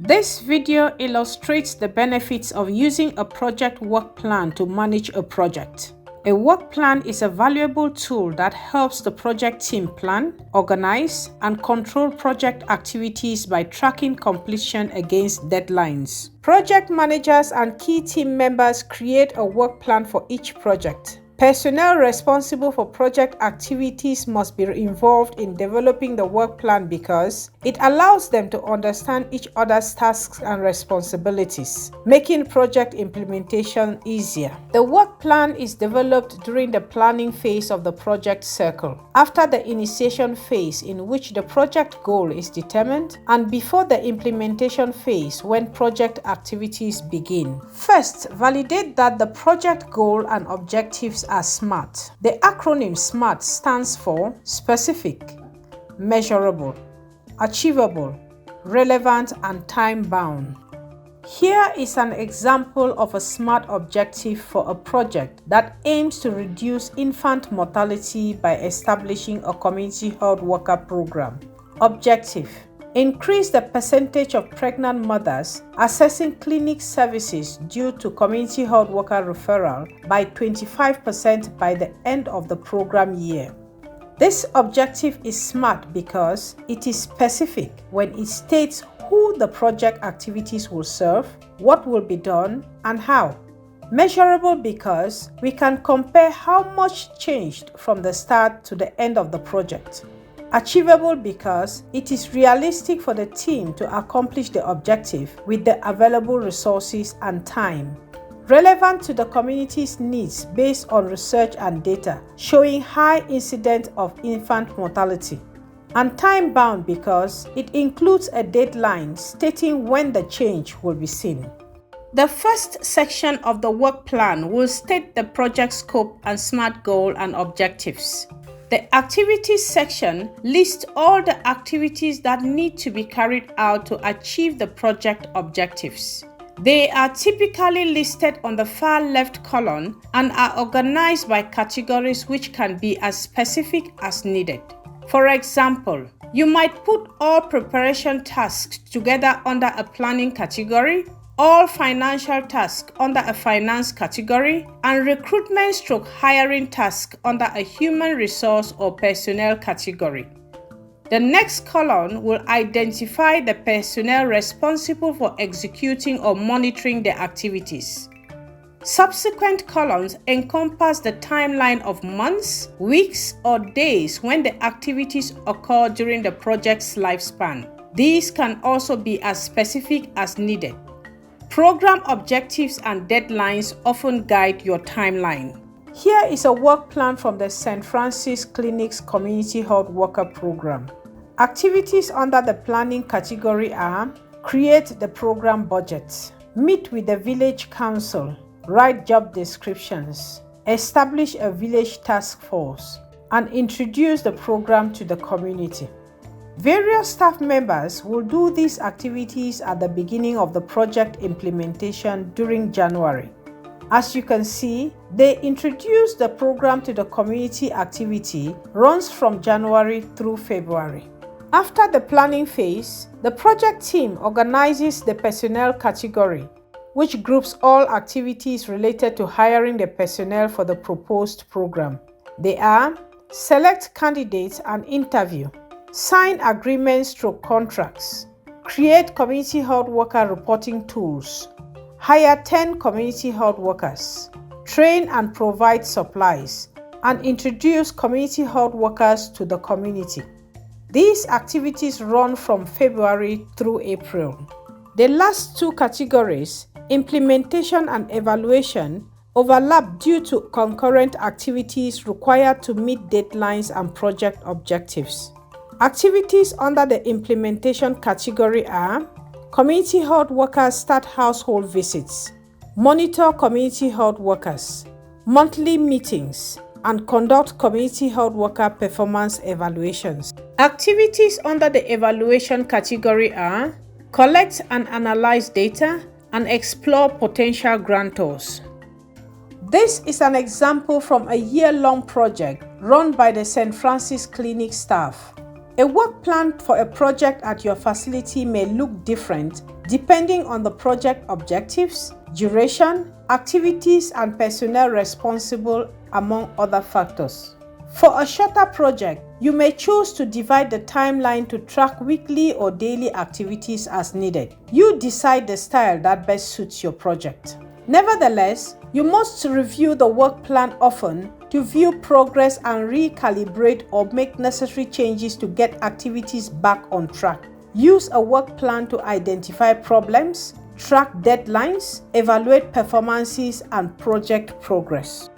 This video illustrates the benefits of using a project work plan to manage a project. A work plan is a valuable tool that helps the project team plan, organize, and control project activities by tracking completion against deadlines. Project managers and key team members create a work plan for each project. Personnel responsible for project activities must be involved in developing the work plan because it allows them to understand each other's tasks and responsibilities, making project implementation easier. The work plan is developed during the planning phase of the project cycle, after the initiation phase in which the project goal is determined, and before the implementation phase when project activities begin. First, validate that the project goal and objectives are SMART. The acronym SMART stands for specific, measurable, achievable, relevant, and time-bound. Here is an example of a SMART objective for a project that aims to reduce infant mortality by establishing a community health worker program. Objective: increase the percentage of pregnant mothers accessing clinic services due to community health worker referral by 25% by the end of the program year. This objective is SMART because it is specific when it states who the project activities will serve, what will be done, and how. Measurable because we can compare how much changed from the start to the end of the project. Achievable because it is realistic for the team to accomplish the objective with the available resources and time. Relevant to the community's needs based on research and data showing high incidence of infant mortality. And time-bound because it includes a deadline stating when the change will be seen. The first section of the work plan will state the project scope and SMART goal and objectives. The activities section lists all the activities that need to be carried out to achieve the project objectives. They are typically listed on the far left column and are organized by categories which can be as specific as needed. For example, you might put all preparation tasks together under a planning category, all financial tasks under a finance category, and recruitment/hiring tasks under a human resource or personnel category. The next column will identify the personnel responsible for executing or monitoring the activities. Subsequent columns encompass the timeline of months, weeks, or days when the activities occur during the project's lifespan. These can also be as specific as needed. Program objectives and deadlines often guide your timeline. Here is a work plan from the St. Francis Clinic's Community Health Worker Program. Activities under the planning category are: create the program budget, meet with the village council, write job descriptions, establish a village task force, and introduce the program to the community. Various staff members will do these activities at the beginning of the project implementation during January. As you can see, they introduce the program to the community activity runs from January through February. After the planning phase, the project team organizes the personnel category, which groups all activities related to hiring the personnel for the proposed program. They are: select candidates and interview, sign agreements/contracts, create community health worker reporting tools, hire 10 community health workers, train and provide supplies, and introduce community health workers to the community. These activities run from February through April. The last two categories, implementation and evaluation, overlap due to concurrent activities required to meet deadlines and project objectives. Activities under the implementation category are: community health workers start household visits, monitor community health workers, monthly meetings, and conduct community health worker performance evaluations. Activities under the evaluation category are: collect and analyze data and explore potential grantors. This is an example from a year-long project run by the St. Francis Clinic staff. A work plan for a project at your facility may look different depending on the project objectives, duration, activities, and personnel responsible, among other factors. For a shorter project, you may choose to divide the timeline to track weekly or daily activities as needed. You decide the style that best suits your project. Nevertheless, you must review the work plan often to view progress and recalibrate or make necessary changes to get activities back on track. Use a work plan to identify problems, track deadlines, evaluate performances, and project progress.